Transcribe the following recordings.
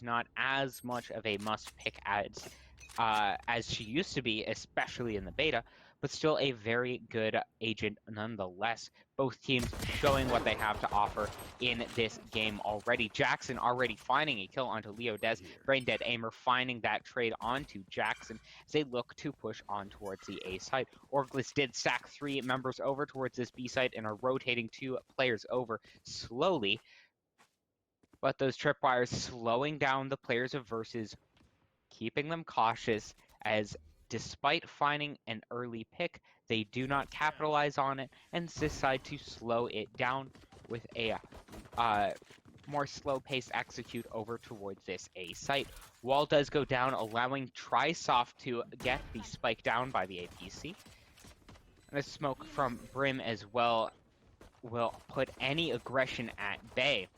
not as much of a must pick as she used to be, especially in the beta, but still a very good agent nonetheless. Both teams showing what they have to offer in this game already. Jackson already finding a kill onto Leo Des. Brain Dead Aimer finding that trade onto Jackson as they look to push on towards the A site. Orgless did stack 3 members over towards this B site and are rotating 2 players over slowly. But those tripwires slowing down the players of Versus, keeping them cautious, as despite finding an early pick, they do not capitalize on it and decide to slow it down with a more slow-paced execute over towards this A site. Wall does go down, allowing Trisoft to get the spike down by the APC. And a smoke from Brim as well will put any aggression at bay.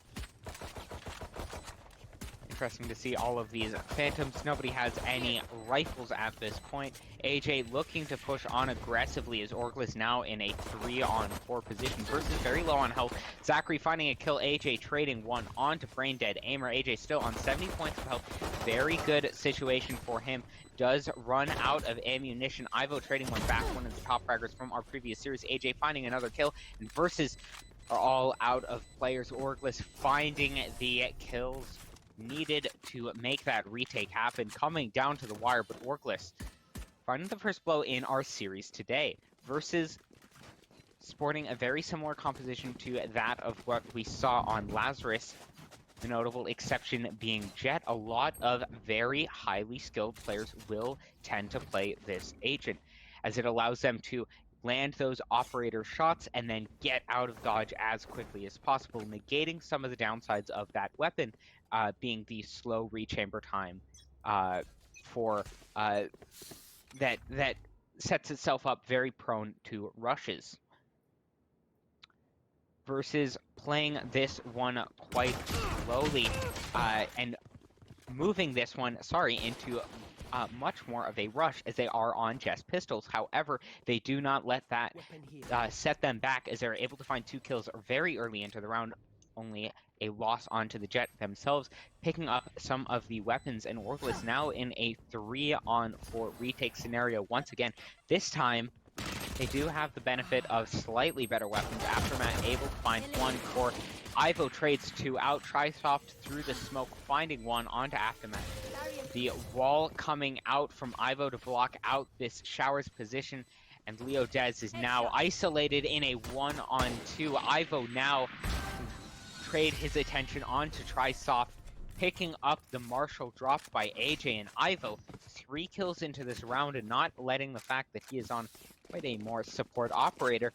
Interesting to see all of these Phantoms. Nobody has any rifles at this point. AJ looking to push on aggressively as Orgless now in a 3-on-4 position versus very low on health. Zachary finding a kill. AJ trading one on to Brain Dead Aimer. AJ still on 70 points of health. Very good situation for him. Does run out of ammunition. Ivo trading one back, one of the top fraggers from our previous series. AJ finding another kill, and Versus are all out of players. Orgless finding the kills needed to make that retake happen, coming down to the wire, but Orgless finding the first blow in our series today. Versus sporting a very similar composition to that of what we saw on Lazarus, the notable exception being Jet. A lot of very highly skilled players will tend to play this agent, as it allows them to land those operator shots and then get out of dodge as quickly as possible, negating some of the downsides of that weapon, being the slow rechamber time that sets itself up very prone to rushes. Versus playing this one quite slowly and moving this one, into much more of a rush, as they are on just pistols. However, they do not let that set them back, as they're able to find 2 kills very early into the round, only a loss onto the Jet themselves, picking up some of the weapons, and Orgless now in a 3-on-4 retake scenario once again. This time, they do have the benefit of slightly better weapons. Aftermath able to find 1 core. Ivo trades 2 out. Trisoft through the smoke, finding 1 onto Aftermath. The wall coming out from Ivo to block out this Showers position, and Leo Dez is now isolated in a 1-on-2. Ivo now trade his attention onto Trisoft, picking up the Marshall dropped by AJ, and Ivo 3 kills into this round, and not letting the fact that he is on quite a more support operator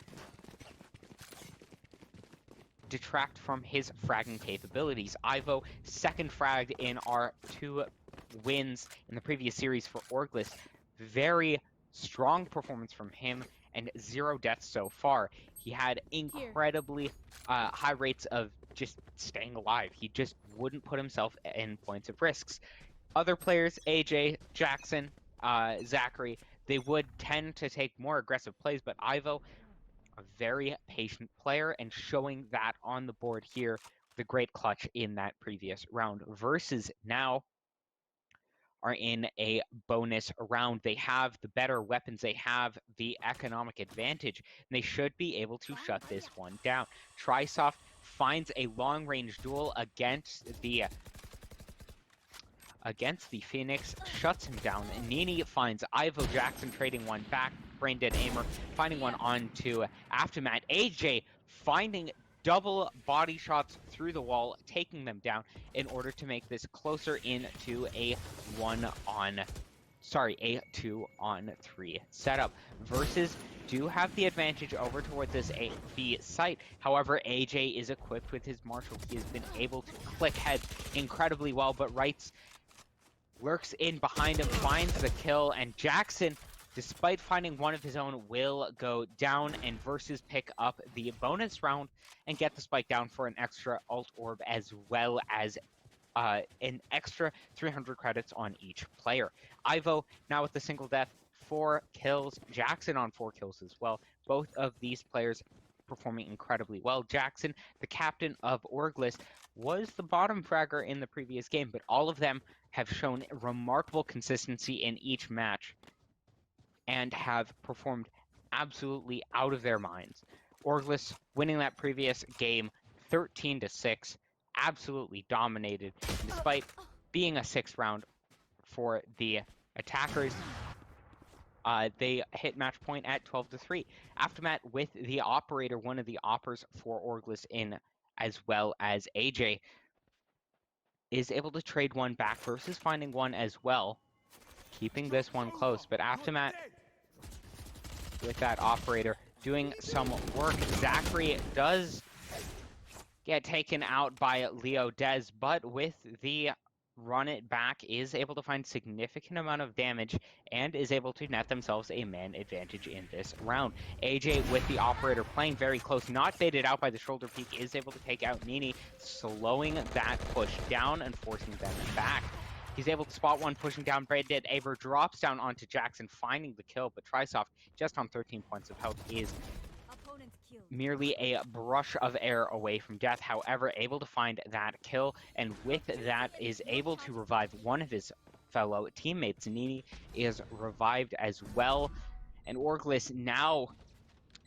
detract from his fragging capabilities. Ivo second fragged in our 2 wins in the previous series for Orgless. Very strong performance from him, and 0 deaths so far. He had incredibly high rates of just staying alive. He just wouldn't put himself in points of risks. Other players, AJ, Jackson, Zachary, they would tend to take more aggressive plays, but Ivo, a very patient player, and showing that on the board here, the great clutch in that previous round. Versus now are in a bonus round. They have the better weapons, they have the economic advantage, and they should be able to shut this one down. Trisoft finds a long-range duel against the Phoenix, shuts him down, and Nini finds Ivo. Jackson trading one back, Brain Dead Aimer finding one onto Aftermath. AJ finding double body shots through the wall, taking them down in order to make this closer into a 2-on-3 setup. Versus do have the advantage over towards this B site. However, AJ is equipped with his Marshall. He has been able to click heads incredibly well, but Wrights lurks in behind him, finds the kill, and Jackson, despite finding one of his own, will go down, and Versus pick up the bonus round and get the spike down for an extra alt orb, as well as an extra 300 credits on each player. Ivo now with the single death, 4 kills. Jackson on 4 kills as well. Both of these players performing incredibly well. Jackson, the captain of Orgless, was the bottom fragger in the previous game, but all of them have shown remarkable consistency in each match and have performed absolutely out of their minds. Orgless winning that previous game 13-6, absolutely dominated, despite being a 6th round for the attackers. They hit match point at 12-3. Aftermath with the operator, one of the oppers for Orgless in, as well as AJ, is able to trade one back versus finding one as well, keeping this one close. But Aftermath with that operator doing some work. Zachary does get taken out by Leo Dez, but with the run it back is able to find significant amount of damage and is able to net themselves a man advantage in this round. AJ with the operator playing very close, not baited out by the shoulder peek, is able to take out Nini, slowing that push down and forcing them back. He's able to spot one, pushing down. Braindead Aber drops down onto Jackson, finding the kill, but Trisoft, just on 13 points of health, is merely a brush of air away from death. However, able to find that kill, and with that is able to revive one of his fellow teammates. Nini is revived as well, and Orgless now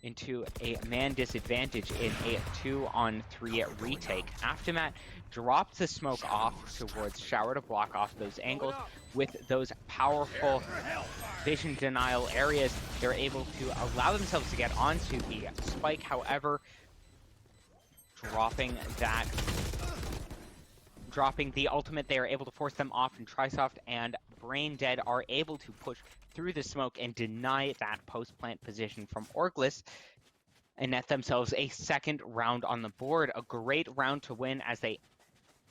into a man disadvantage in a 2-on-3 retake. Aftermath drops the smoke off towards Shower to block off those angles. With those powerful vision denial areas, they're able to allow themselves to get onto the spike. However, dropping the ultimate, they are able to force them off, and Trisoft and Braindead are able to push through the smoke and deny that post-plant position from Orgless and net themselves a 2nd round on the board. A great round to win as they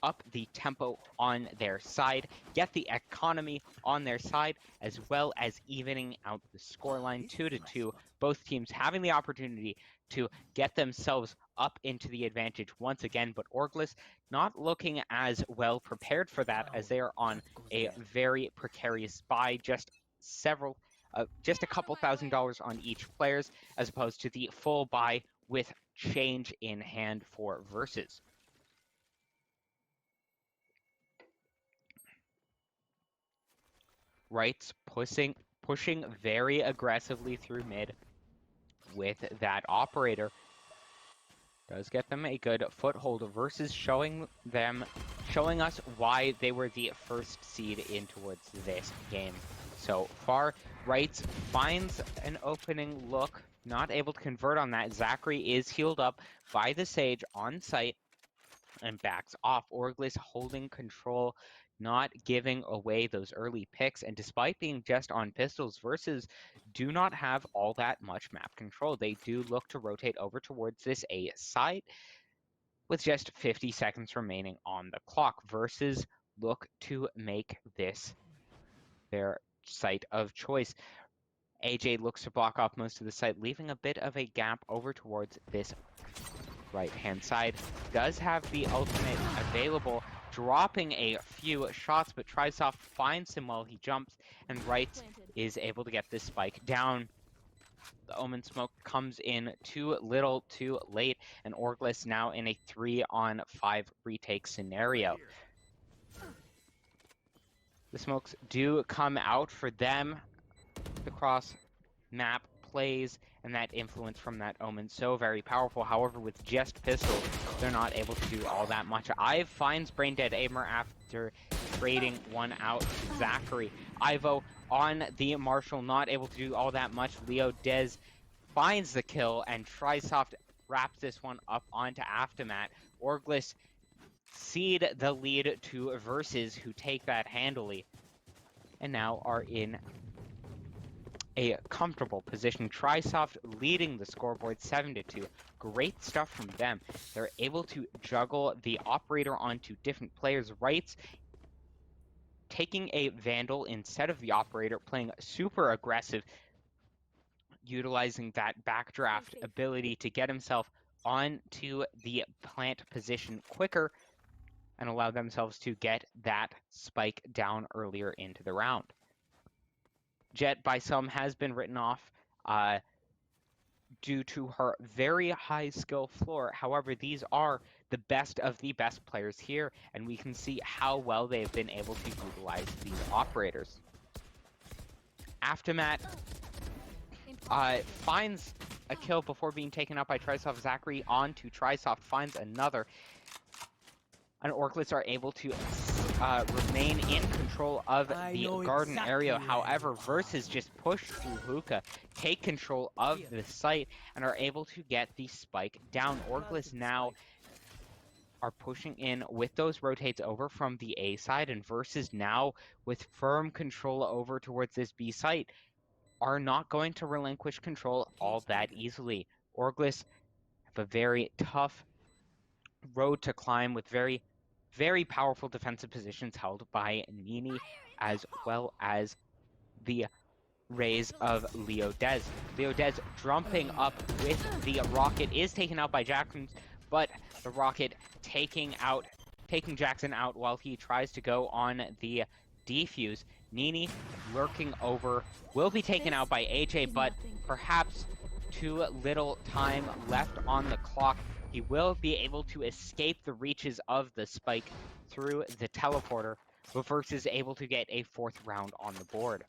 up the tempo on their side, get the economy on their side, as well as evening out the scoreline 2-2. Both teams having the opportunity to get themselves up into the advantage once again, but Orgless not looking as well prepared for that, as they are on a very precarious buy, just a couple $1,000s on each players, as opposed to the full buy with change in hand for Versus. Wrights pushing very aggressively through mid with that operator. Does get them a good foothold. Versus showing us why they were the first seed in towards this game so far. Wrights finds an opening look, not able to convert on that. Zachary is healed up by the Sage on site and backs off. Orgless holding control, not giving away those early picks, and despite being just on pistols, Versus do not have all that much map control. They do look to rotate over towards this A site with just 50 seconds remaining on the clock. Versus look to make this their site of choice. AJ looks to block off most of the site, leaving a bit of a gap over towards this right-hand side. Does have the ultimate available, dropping a few shots, but Trisoft finds him while he jumps, and Wright is able to get this spike down. The Omen smoke comes in too little, too late, and Orgless now in a 3-on-5 retake scenario. The smokes do come out for them. The cross map plays and that influence from that Omen so very powerful. However, with just pistols, they're not able to do all that much. Ive finds Braindead Aimer after trading one out to Zachary. Ivo on the Marshall, not able to do all that much. Leo Dez finds the kill, and Trisoft wraps this one up onto Aftermath. Orgless cede the lead to Versus, who take that handily, and now are in a comfortable position. Trisoft leading the scoreboard 7-2. Great stuff from them. They're able to juggle the operator onto different players' rights, taking a Vandal instead of the operator, playing super aggressive, utilizing that backdraft ability to get himself onto the plant position quicker and allow themselves to get that spike down earlier into the round. Jet by some has been written off due to her very high skill floor. However, these are the best of the best players here, and we can see how well they've been able to utilize these operators. Aftermath finds a kill before being taken out by Trisoft. Zachary on to Trisoft, finds another. And Orgless are able to remain in control of the garden area. However, Versus just push through Hookah, take control of the site, and are able to get the spike down. Orgless now are pushing in with those rotates over from the A side, and Versus now with firm control over towards this B site are not going to relinquish control all that easily. Orgless have a very tough road to climb with very, very powerful defensive positions held by Nini, as well as the raise of Leo Dez. Leo Dez jumping up with the rocket is taken out by Jackson, but the rocket taking Jackson out while he tries to go on the defuse. Nini lurking over will be taken out by AJ, but perhaps too little time left on the clock. He will be able to escape the reaches of the spike through the teleporter, but Versus is able to get a 4th round on the board.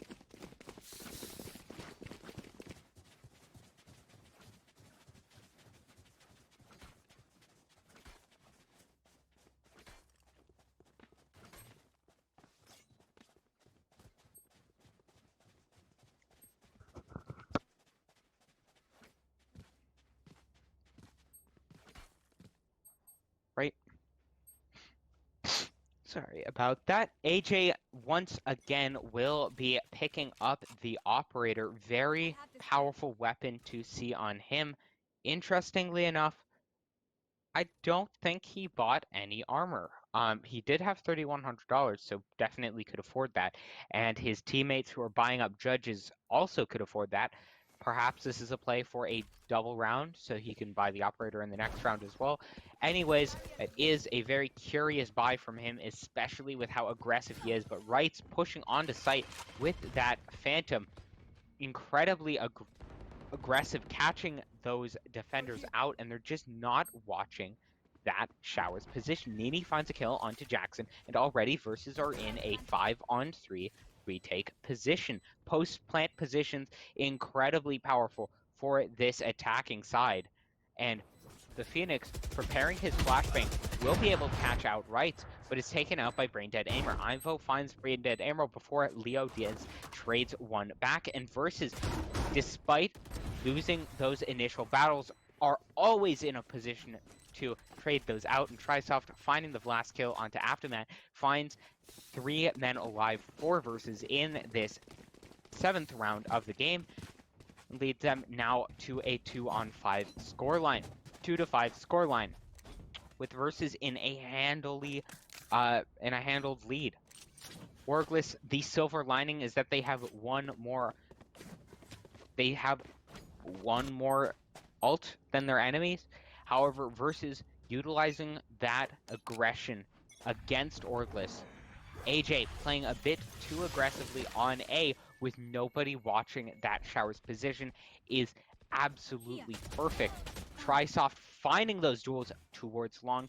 Right. Sorry about that. AJ once again will be picking up the operator. Very powerful weapon to see on him. Interestingly enough, I don't think he bought any armor. He did have $3,100, so definitely could afford that. And his teammates who are buying up judges also could afford that. Perhaps this is a play for a double round, so he can buy the operator in the next round as well. Anyways, it is a very curious buy from him, especially with how aggressive he is. But Wright's pushing onto site with that Phantom. Incredibly aggressive, catching those defenders out, and they're just not watching that Shower's position. Nini finds a kill onto Jackson, and already Versus are in a 5-on-3 retake position. Post-plant positions, incredibly powerful for this attacking side. And the Phoenix, preparing his flashbang, will be able to catch out Wrights, but is taken out by Braindead Aimer. Ivo finds Braindead Aimer before Leo Diaz trades one back, and Versus, despite losing those initial battles, are always in a position to trade those out, and Trisoft, finding the last kill onto Aftermath, finds 3 men alive for Versus in this 7th round of the game, leads them now to a 2-on-5 scoreline. 2-5 scoreline, with Versus in a handled lead. Orgless, the silver lining is that they have one more ult than their enemies. However, Versus utilizing that aggression against Orgless. AJ playing a bit too aggressively on A with nobody watching that Shower's position is absolutely perfect. Trisoft finding those duels towards long.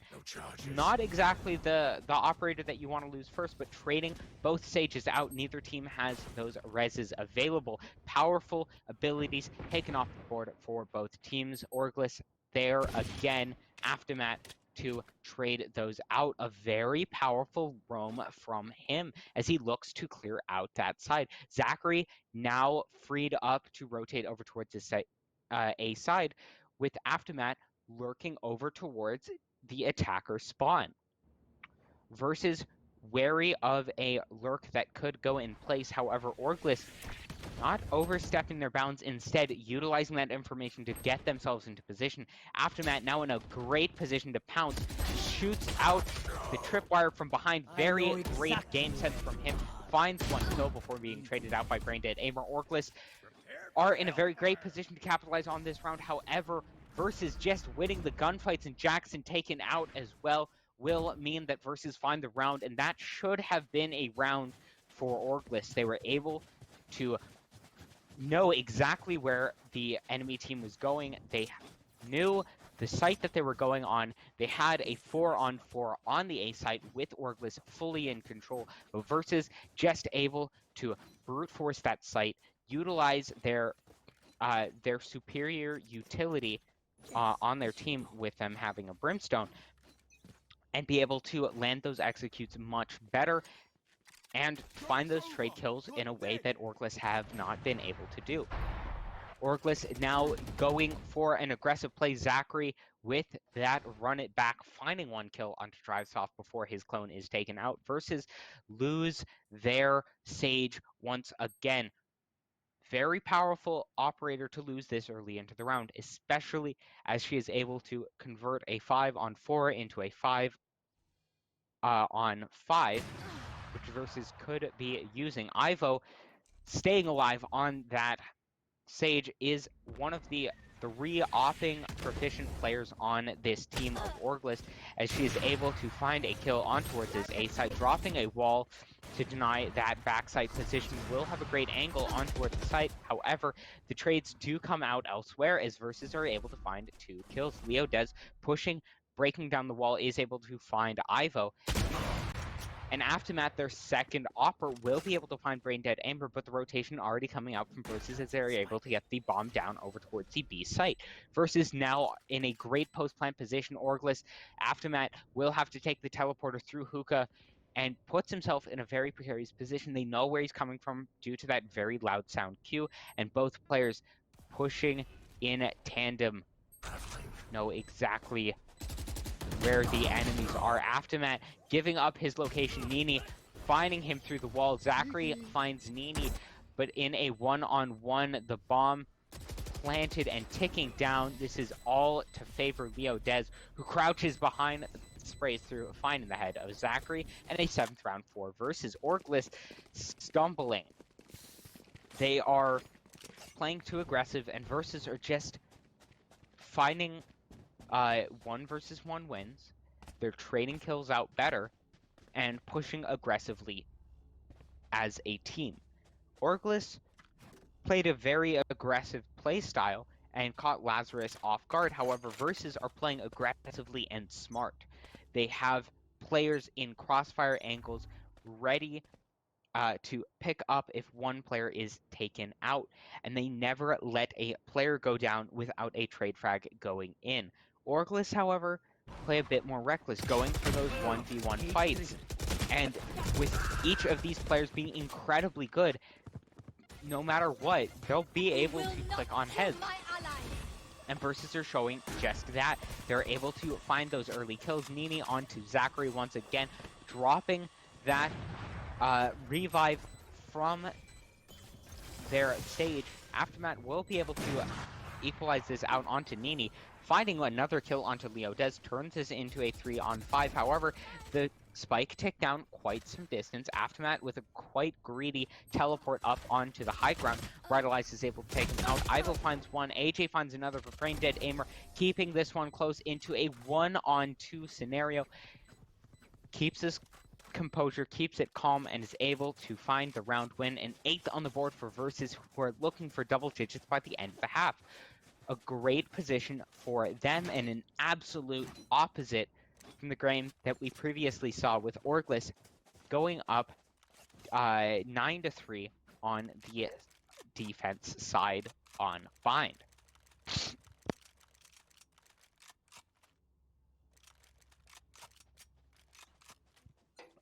Not exactly the operator that you want to lose first, but trading both stages out. Neither team has those reses available. Powerful abilities taken off the board for both teams. Orgless there again. Aftermath to trade those out. A very powerful roam from him as he looks to clear out that side. Zachary now freed up to rotate over towards the side, A side, with Aftermath lurking over towards the attacker spawn. Versus wary of a lurk that could go in place. However, Orgless not overstepping their bounds, instead utilizing that information to get themselves into position. Aftermath now in a great position to pounce, shoots out the tripwire from behind. Very great game sense from him. Finds one kill before being traded out by Braindead Aimer. Orgless are in a very great position to capitalize on this round. However, Versus just winning the gunfights and Jackson taken out as well will mean that Versus find the round, and that should have been a round for Orgless. They were able to know exactly where the enemy team was going. They knew the site that they were going on. They had a 4-on-4 on the A site with Orgless fully in control, but Versus just able to brute force that site, utilize their superior utility on their team with them having a Brimstone, and be able to land those executes much better and find those trade kills in a way that Orgless have not been able to do. Orgless now going for an aggressive play. Zachary with that run it back, finding one kill onto Drivesoft before his clone is taken out. Versus lose their Sage once again. Very powerful operator to lose this early into the round, especially as she is able to convert a 5-on-4 into a 5-on-5, which Versus could be using. Ivo staying alive on that Sage is one of the 3 opping proficient players on this team of Orgless, as she is able to find a kill on towards this A site, dropping a wall to deny that backside position. Will have a great angle on towards the site. However, the trades do come out elsewhere as Versus are able to find 2 kills. Leo Dez pushing, breaking down the wall, is able to find Ivo. And Aftermath, their second opper, will be able to find Brain Dead Amber, but the rotation already coming out from Versus as they're able to get the bomb down over towards the B site. Versus now in a great post-plant position. Orgless, Aftermath will have to take the teleporter through Hookah and puts himself in a very precarious position. They know where he's coming from due to that very loud sound cue, and both players pushing in tandem know exactly where the enemies are. Aftermath giving up his location. Nini finding him through the wall. Zachary finds Nini, but in a 1-on-1, the bomb planted and ticking down. This is all to favor Leo Dez, who crouches behind, sprays through, finding the head of Zachary, and a 7th round 4 versus Orgless stumbling. They are playing too aggressive, and Versus are just finding 1 versus 1 wins. They're trading kills out better and pushing aggressively as a team. Orgless played a very aggressive play style and caught Lazarus off guard. However, Versus are playing aggressively and smart. They have players in crossfire angles ready to pick up if one player is taken out, and they never let a player go down without a trade frag going in. Orgless, however, play a bit more reckless, going for those 1v1 fights, and with each of these players being incredibly good, no matter what, they'll be able to click on heads. And Versus are showing just that. They're able to find those early kills. Nini onto Zachary once again, dropping that revive from their Sage. Aftermath will be able to equalize this out onto Nini. Finding another kill onto Leo Dez turns this into a 3-on-5. However, the spike ticked down quite some distance. Aftermath with a quite greedy teleport up onto the high ground. Vitalize is able to take him out. Ivo finds one. AJ finds another, but Brain Dead Aimer keeping this one close into a 1-on-2 scenario. Keeps his composure, keeps it calm, and is able to find the round win. An 8th on the board for Versus, who are looking for double digits by the end of the half. A great position for them, and an absolute opposite from the game that we previously saw with Orgless going up 9-3 on the defense side on Bind.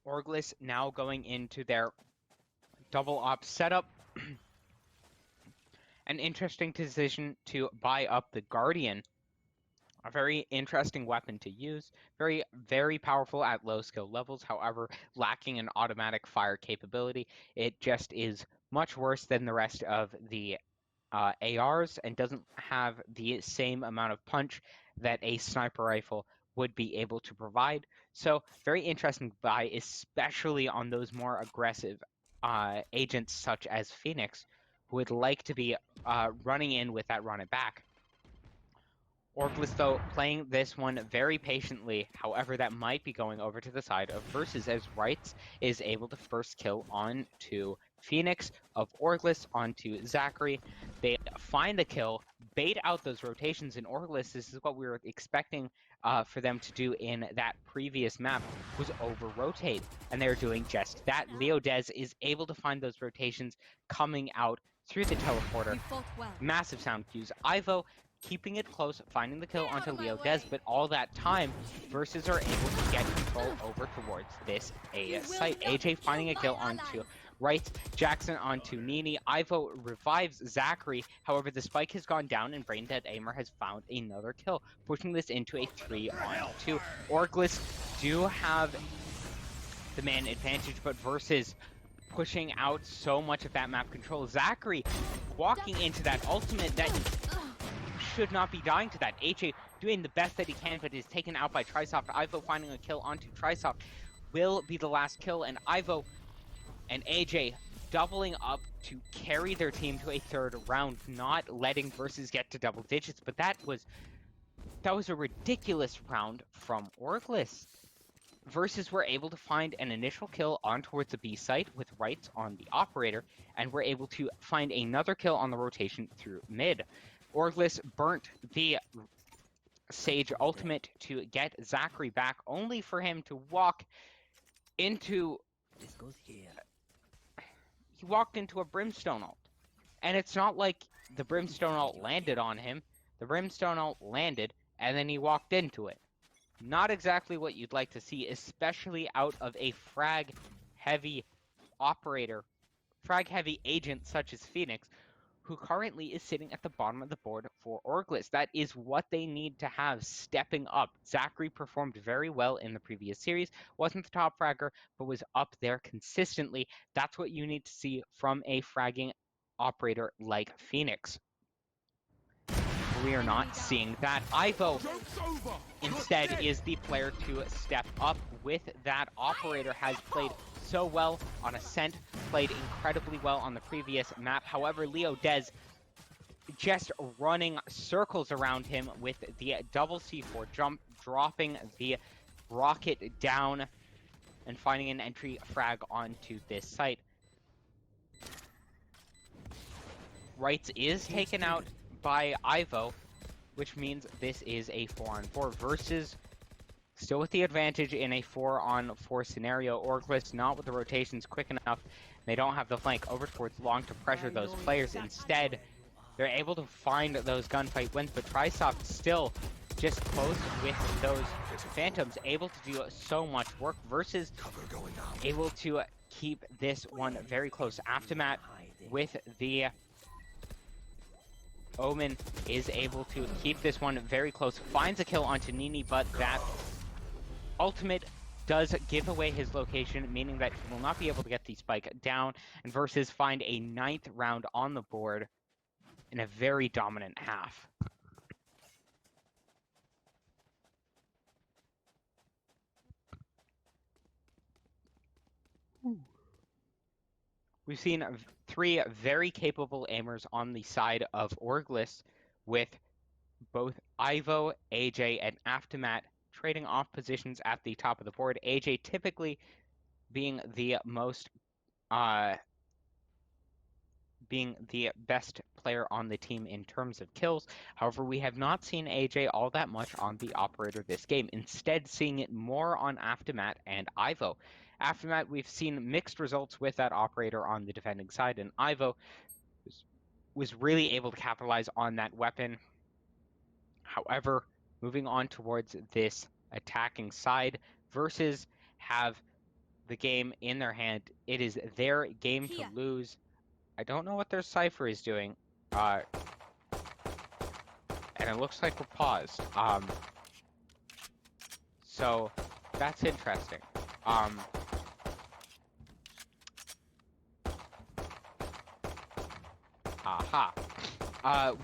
Orgless now going into their double op setup. An interesting decision to buy up the Guardian. A very interesting weapon to use. Very, very powerful at low skill levels. However, lacking an automatic fire capability. It just is much worse than the rest of the ARs and doesn't have the same amount of punch that a sniper rifle would be able to provide. So very interesting buy, especially on those more aggressive agents such as Phoenix, who would like to be running in with that run it back. Orgless, though, playing this one very patiently. However, that might be going over to the side of Versus, as Rights is able to first kill on to Phoenix of Orgless onto Zachary. They find the kill, bait out those rotations in Orgless. This is what we were expecting for them to do in that previous map, was over-rotate. And they're doing just that. Leo Dez is able to find those rotations coming out through the teleporter. Well. Massive sound cues. Ivo keeping it close, finding the kill onto Leo Dez, but all that time, Versus are able to get control over towards this A site. AJ finding a kill onto Right, Jackson onto Nini. Ivo revives Zachary. However, the spike has gone down and Braindead Aimer has found another kill, pushing this into a 3-on-2. Orgless do have the man advantage, but Versus pushing out so much of that map control. Zachary walking into that ultimate that should not be dying to that. AJ doing the best that he can, but is taken out by Trisoft. Ivo finding a kill onto Trisoft will be the last kill, and Ivo and AJ doubling up to carry their team to a third round, not letting Versus get to double digits. But that was a ridiculous round from Orgless. Versus were able to find an initial kill on towards the B site with Rights on the operator, and were able to find another kill on the rotation through mid. Orgless burnt the Sage ultimate to get Zachary back, only for him to walk into... This goes here. He walked into a Brimstone ult. And it's not like the Brimstone ult landed on him. The Brimstone ult landed, and then he walked into it. Not exactly what you'd like to see, especially out of a frag-heavy operator, frag-heavy agent such as Phoenix, who currently is sitting at the bottom of the board for Orgless. That is what they need to have stepping up. Zachary performed very well in the previous series, wasn't the top fragger, but was up there consistently. That's what you need to see from a fragging operator like Phoenix. We are not seeing that. Ivo instead is the player to step up with that. Operator has played so well on Ascent, played incredibly well on the previous map. However, Leo Dez just running circles around him with the double C4 jump, dropping the rocket down and finding an entry frag onto this site. Rights is taken out by Ivo, which means this is a 4-on-4 Versus. Still with the advantage in a 4-on-4 scenario. Orgless not with the rotations quick enough. They don't have the flank over towards long to pressure those players. Instead, they're able to find those gunfight wins, but Trisoft still just close with those Phantoms, able to do so much work. Versus able to keep this one very close. Aftermath with the Omen is able to keep this one very close. Finds a kill onto Nini, but that ultimate does give away his location, meaning that he will not be able to get the spike down, and Versus find a 9th round on the board in a very dominant half. We've seen 3 very capable aimers on the side of Orgless, with both Ivo, AJ, and Aftermath trading off positions at the top of the board. AJ typically being the most, being the best player on the team in terms of kills. However, we have not seen AJ all that much on the operator this game, instead seeing it more on Aftermath and Ivo. Aftermath, we've seen mixed results with that operator on the defending side, and Ivo was really able to capitalize on that weapon. However, moving on towards this attacking side, Versus have the game in their hand. It is their game to lose. I don't know what their Cypher is doing, and it looks like we're paused. So that's interesting. Aha.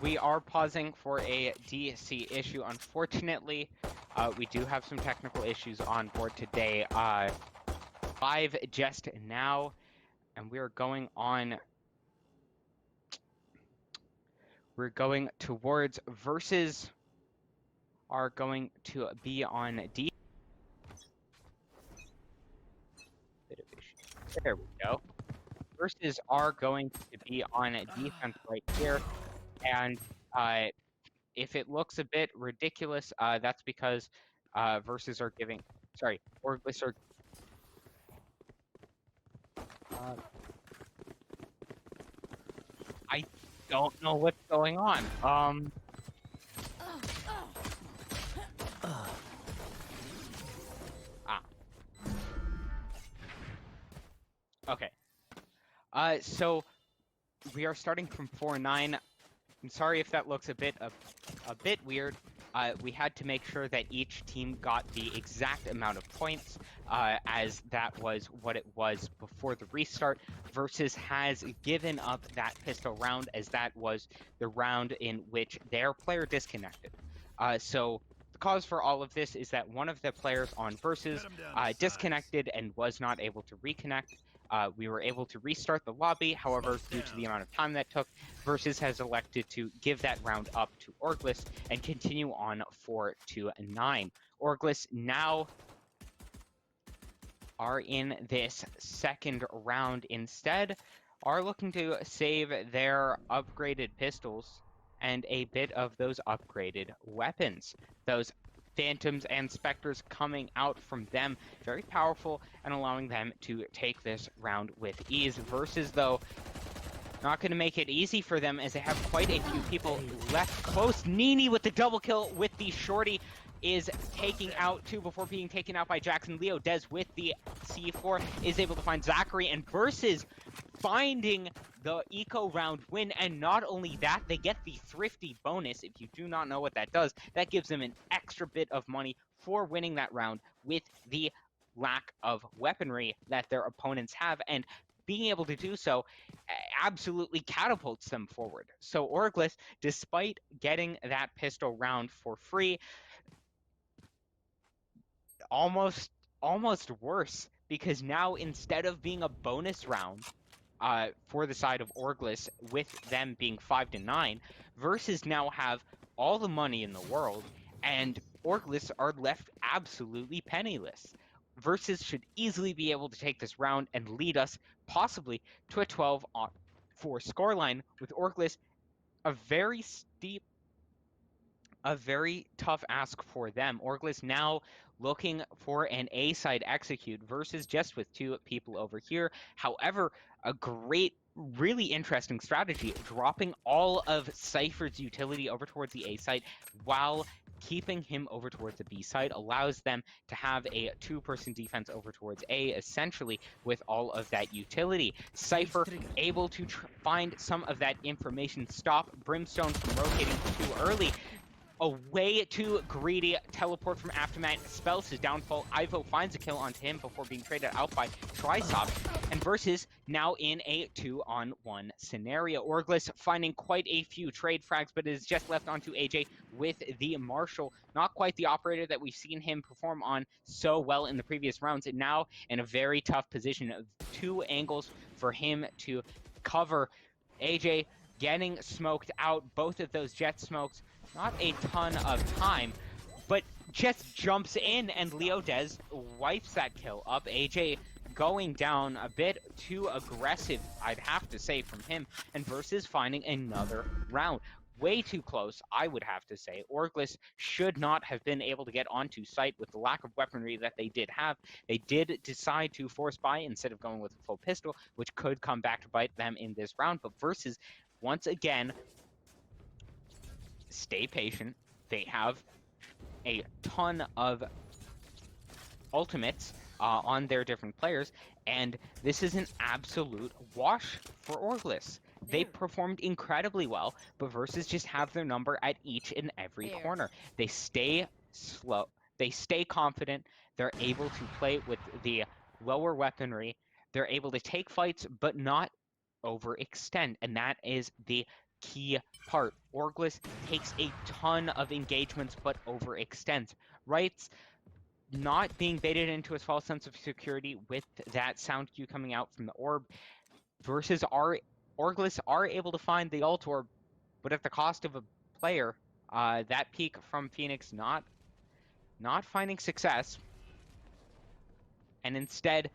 We are pausing for a DC issue. Unfortunately, we do have some technical issues on board today. Live just now, and we're going on. We're going towards Versus. Are going to be on D. Bit of issue. There we go. Versus are going to be on defense right here, and if it looks a bit ridiculous, that's because Versus are giving, sorry, Orgless are. I don't know what's going on. Okay. So we are starting from 4-9. I'm sorry if that looks a bit weird. We had to make sure that each team got the exact amount of points, as that was what it was before the restart. Versus has given up that pistol round, as that was the round in which their player disconnected. So the cause for all of this is that one of the players on Versus disconnected and was not able to reconnect. We were able to restart the lobby, however, due to the amount of time that took, Versus has elected to give that round up to Orgless and continue on 4-9. Orgless now are in this second round instead, are looking to save their upgraded pistols and a bit of those upgraded weapons. Those Phantoms and Spectres coming out from them, very powerful, and allowing them to take this round with ease. Versus, though, not going to make it easy for them, as they have quite a few people left close. Nini with the double kill with the shorty is taking out two before being taken out by Jackson. Leo Des with the C4 is able to find Zachary, and Versus finding the eco round win. And not only that, they get the thrifty bonus. If you do not know what that does, that gives them an extra bit of money for winning that round with the lack of weaponry that their opponents have, and being able to do so absolutely catapults them forward. So Orgless, despite getting that pistol round for free, almost worse, because now instead of being a bonus round for the side of Orgless, with them being 5-9, Versus now have all the money in the world, and Orgless are left absolutely penniless. Versus should easily be able to take this round and lead us possibly to a 12-4 scoreline, with Orgless a very steep, a very tough ask for them. Orgless now looking for an A-side execute Versus just with two people over here. However, a great, really interesting strategy, dropping all of Cypher's utility over towards the A side while keeping him over towards the B side, allows them to have a two-person defense over towards A, essentially, with all of that utility. Cypher able to find some of that information, stop Brimstone from rotating too early. Away to Greedy, teleport from Aftermath, spells his downfall. Ivo finds a kill onto him before being traded out by Trisop, and Versus now in a 2-on-1 scenario. Orgless finding quite a few trade frags, but is just left onto AJ with the Marshall. Not quite the operator that we've seen him perform on so well in the previous rounds, and now in a very tough position of two angles for him to cover. AJ getting smoked out, both of those jet smokes. Not a ton of time, but just jumps in, and Leo Des wipes that kill up. AJ going down a bit too aggressive, I'd have to say, from him, and Versus finding another round. Way too close, I would have to say. Orgless should not have been able to get onto site with the lack of weaponry that they did have. They did decide to force buy instead of going with a full pistol, which could come back to bite them in this round, but Versus, once again, stay patient. They have a ton of ultimates on their different players, and this is an absolute wash for Orgless. They performed incredibly well, but Versus just have their number at each and every corner. They stay slow. They stay confident. They're able to play with the lower weaponry. They're able to take fights, but not overextend, and that is the key part. Orgless takes a ton of engagements but overextends. Wrights not being baited into a false sense of security with that sound cue coming out from the orb. Versus Orgless are able to find the ult orb, but at the cost of a player. That peak from Phoenix not finding success, and instead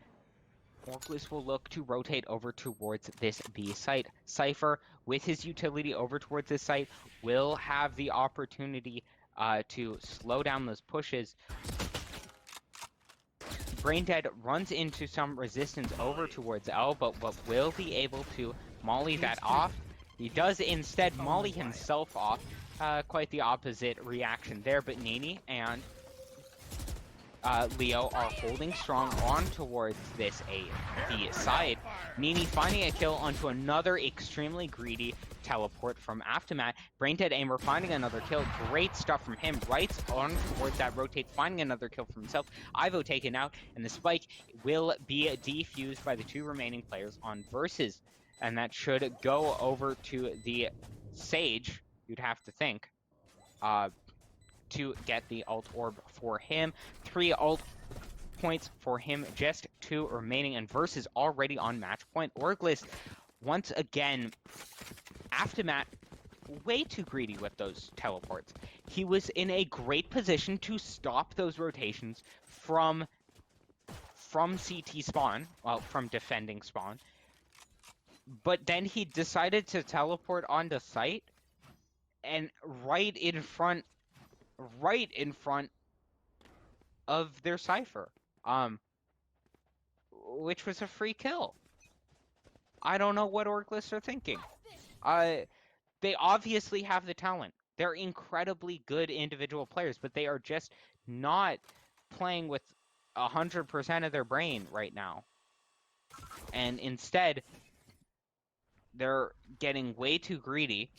Orgless will look to rotate over towards this B site. Cypher, with his utility over towards this site, will have the opportunity to slow down those pushes. Braindead runs into some resistance over towards L, but will be able to molly that off. He does instead molly himself off. Quite the opposite reaction there, but Nini and Leo are holding strong on towards this B side. Nini finding a kill onto another extremely greedy teleport from Aftermath. Braindead Aimer finding another kill. Great stuff from him. Right on towards that rotate, finding another kill for himself. Ivo taken out, and the spike will be defused by the two remaining players on Versus. And that should go over to the Sage, you'd have to think. To get the ult orb for him. 3 ult points for him, just 2 remaining, and Versus already on match point. Orgless, once again, Aftermath, way too greedy with those teleports. He was in a great position to stop those rotations from CT spawn, well, from defending spawn. But then he decided to teleport onto site, and right in front of their Cypher, which was a free kill. I don't know what Orgless are thinking. They obviously have the talent. They're incredibly good individual players, but they are just not playing with 100% of their brain right now. And instead, they're getting way too greedy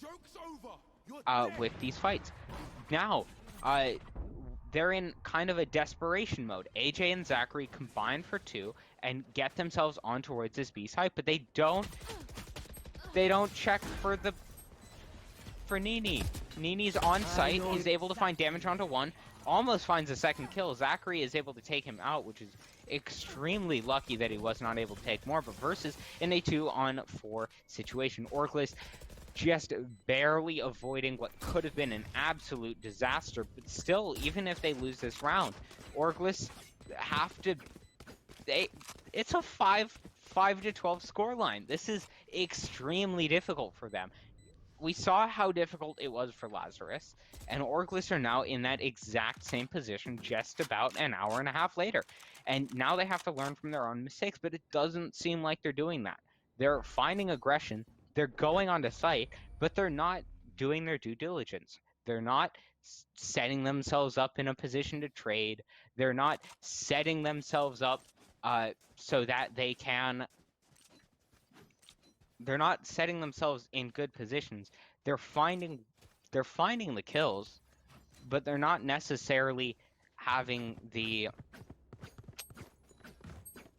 with these fights. Now, they're in kind of a desperation mode. AJ and Zachary combine for 2 and get themselves on towards this B side, but they don't check for Nini. Nini's on site. He's able to find damage onto 1. Almost finds a second kill. Zachary is able to take him out, which is extremely lucky that he was not able to take more, but Versus in a 2-on-4 situation. Orgless just barely avoiding what could have been an absolute disaster, but still, even if they lose this round, Orgless have to... It's a 5-12 scoreline. This is extremely difficult for them. We saw how difficult it was for Lazarus, and Orgless are now in that exact same position just about an hour and a half later. And now they have to learn from their own mistakes, but it doesn't seem like they're doing that. They're finding aggression, they're going onto site, but they're not doing their due diligence. They're not setting themselves up in a position to trade. They're not setting themselves up so that they can... They're not setting themselves in good positions. They're finding the kills, but they're not necessarily having the...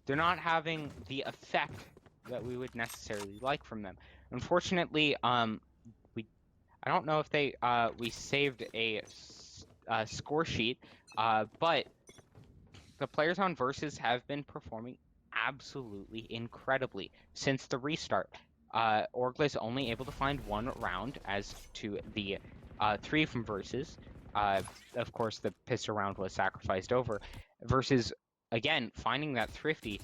They're not having the effect that we would necessarily like from them. Unfortunately, I don't know if we saved a score sheet, but the players on Versus have been performing absolutely incredibly since the restart. Orgless only able to find 1 round as to the 3 from Versus. Of course, the pistol round was sacrificed over. Versus, again, finding that Thrifty,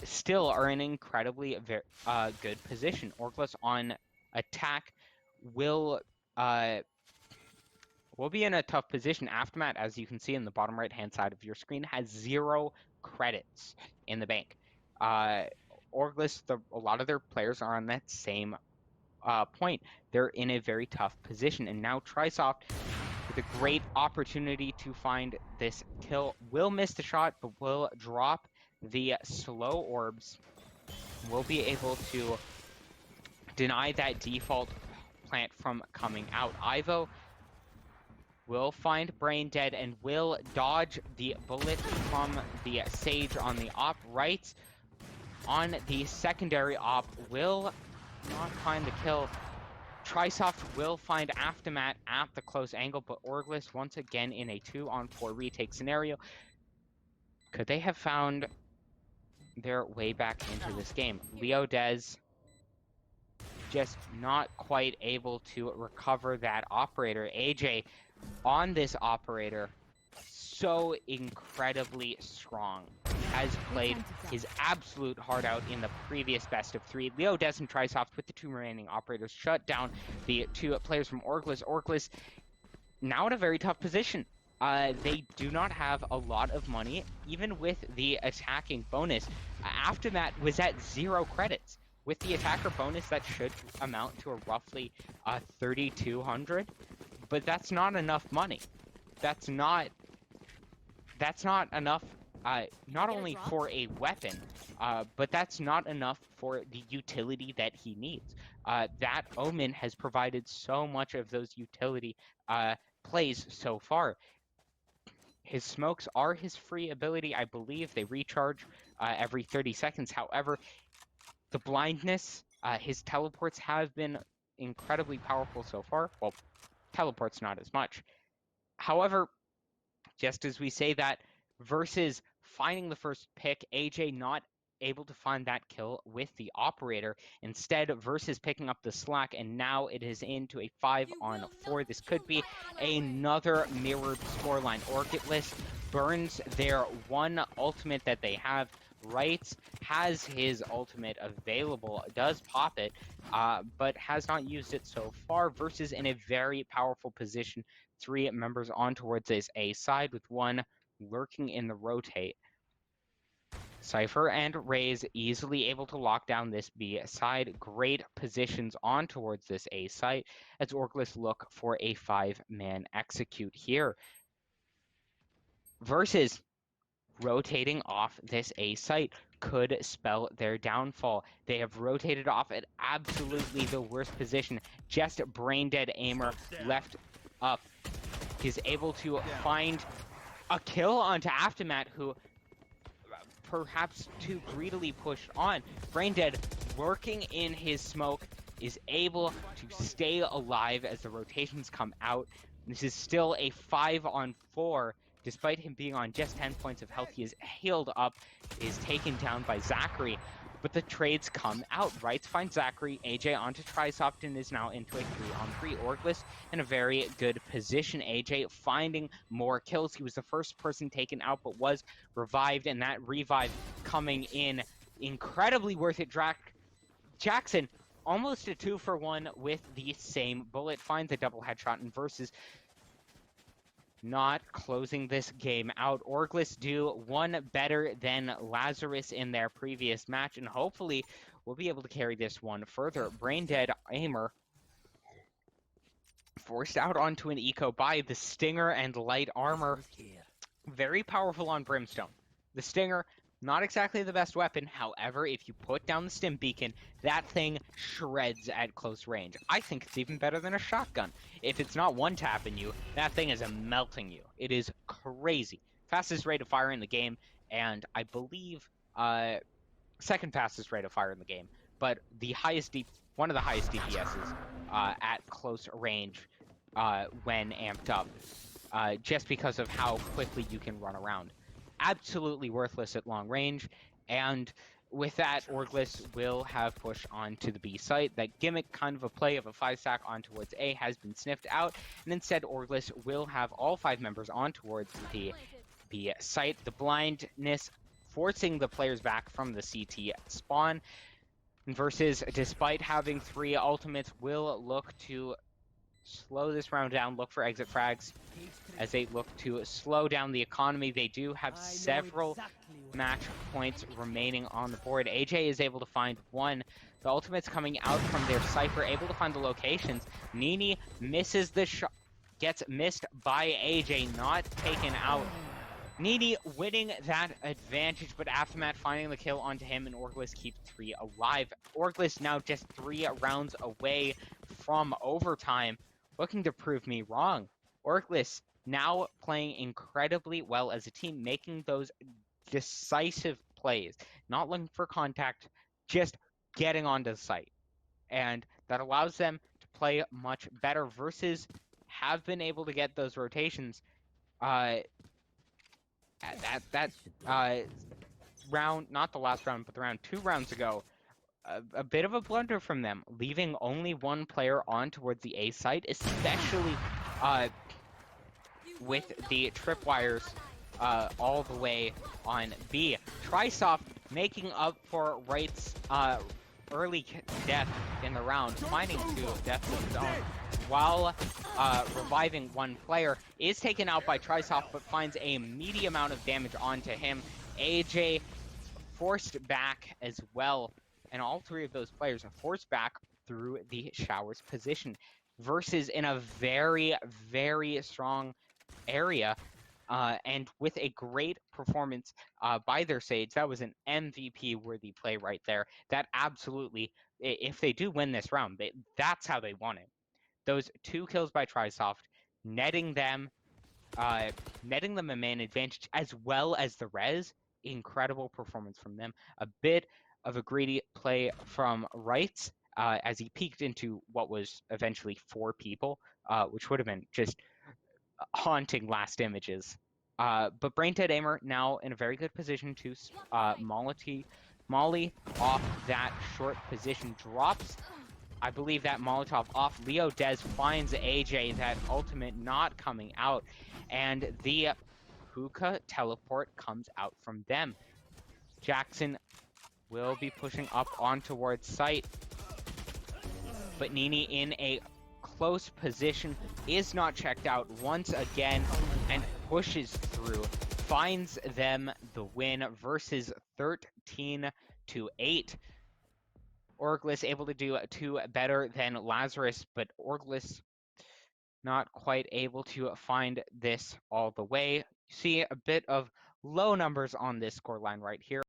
still are in incredibly good position. Orgless on attack will be in a tough position. Aftermath, as you can see in the bottom right-hand side of your screen, has 0 credits in the bank. Orgless, a lot of their players are on that same point. They're in a very tough position, and now Trisoft, with a great opportunity to find this kill, will miss the shot, but will drop the slow orbs. Will be able to deny that default plant from coming out. Ivo will find Brain Dead and will dodge the bullet from the Sage on the op right. On the secondary op, will not find the kill. Trisoft will find Aftermath at the close angle, but Orgless once again in a 2-on-4 retake scenario. Could they have found their way back into this game? Leo Dez just not quite able to recover that operator. AJ on this operator, so incredibly strong. has played his absolute heart out in the previous best of 3. Leo Des and Trisoft with the 2 remaining operators shut down the 2 players from Orgless. Orgless now in a very tough position. They do not have a lot of money, even with the attacking bonus. After that was at 0 credits. With the attacker bonus, that should amount to a roughly 3,200, but that's not enough money. That's not enough, not only for a weapon, but that's not enough for the utility that he needs. That Omen has provided so much of those utility plays so far. His smokes are his free ability. I believe they recharge every 30 seconds. However, the blindness, his teleports have been incredibly powerful so far. Well, teleports not as much. However, just as we say that, versus finding the first pick, AJ not able to find that kill with the operator, instead versus picking up the slack, and now it is into a 5-on-4. This could be another mirrored scoreline. Orgless burns their one ultimate that they have. Wrights has his ultimate available, does pop it, but has not used it so far. Versus in a very powerful position, 3 members on towards this A side with 1 lurking in the rotate. Cypher and Raze easily able to lock down this B side. Great positions on towards this A site as Orgless look for a 5-man execute here. Versus rotating off this A site could spell their downfall. They have rotated off at absolutely the worst position. Just brain dead aimer left up. He's able to find a kill onto Aftermath, who perhaps too greedily pushed on. Brain dead working in his smoke is able to stay alive as the rotations come out. This is still a 5-on-4. Despite him being on just 10 points of health, he is healed up, is taken down by Zachary. But the trades come out. Wrights find Zachary, AJ onto Trisoft, and is now into a 3-on-3. Orgless in a very good position. AJ finding more kills. He was the first person taken out, but was revived, and that revive coming in incredibly worth it. Jackson almost a 2-for-1 with the same bullet. Finds a double headshot, and versus not closing this game out. Orgless do one better than Lazarus in their previous match, and hopefully we'll be able to carry this one further. Brain dead aimer forced out onto an eco by the Stinger and light armor. Very powerful on Brimstone. The Stinger, not exactly the best weapon. However, if you put down the stim beacon, that thing shreds at close range. I think it's even better than a shotgun. If it's not one-tapping you, that thing is melting you. It is crazy. Fastest rate of fire in the game, and I believe second fastest rate of fire in the game. But the highest one of the highest DPSs at close range when amped up, just because of how quickly you can run around. Absolutely worthless at long range, and with that, Orgless will have pushed onto the B site. That gimmick kind of a play of a 5-stack on towards A has been sniffed out, and instead Orgless will have all 5 members on towards the B site. The blindness forcing the players back from the CT spawn, versus despite having 3 ultimates will look to slow this round down, look for exit frags as they look to slow down the economy. They do have several match points remaining on the board. AJ is able to find 1. The ultimates coming out from their Cypher, able to find the locations. Nini misses the shot, gets missed by AJ, not taken out. Nini winning that advantage, but Aftermath finding the kill onto him, and Orgless keeps 3 alive. Orgless now just 3 rounds away from overtime, looking to prove me wrong. Orgless now playing incredibly well as a team, making those decisive plays, not looking for contact, just getting onto the site. And that allows them to play much better versus have been able to get those rotations. That round, not the last round, but the round 2 rounds ago, a bit of a blunder from them, leaving only 1 player on towards the A site, especially with the tripwires all the way on B. Trisoft making up for Wright's early death in the round, finding 2 deaths of his own, while reviving one player, is taken out by Trisoft, but finds a meaty amount of damage onto him. AJ forced back as well, and all 3 of those players are forced back through the Showers position, versus in a very, very strong area. And with a great performance by their Sage, that was an MVP-worthy play right there. That absolutely, if they do win this round, that's how they won it. Those 2 kills by Trisoft, netting them a main advantage as well as the res. Incredible performance from them. A bit of a greedy play from Wright as he peeked into what was eventually 4 people, which would have been just haunting last images. But Brain Dead Aimer now in a very good position to Molly off that short position, drops, I believe, that Molotov off. Leo Dez finds AJ, that ultimate not coming out, and the hookah teleport comes out from them. Jackson will be pushing up on towards site, but Nini in a close position is not checked out once again and pushes through, finds them the win versus 13-8. Orgless able to do 2 better than Lazarus, but Orgless not quite able to find this all the way. You see a bit of low numbers on this scoreline right here.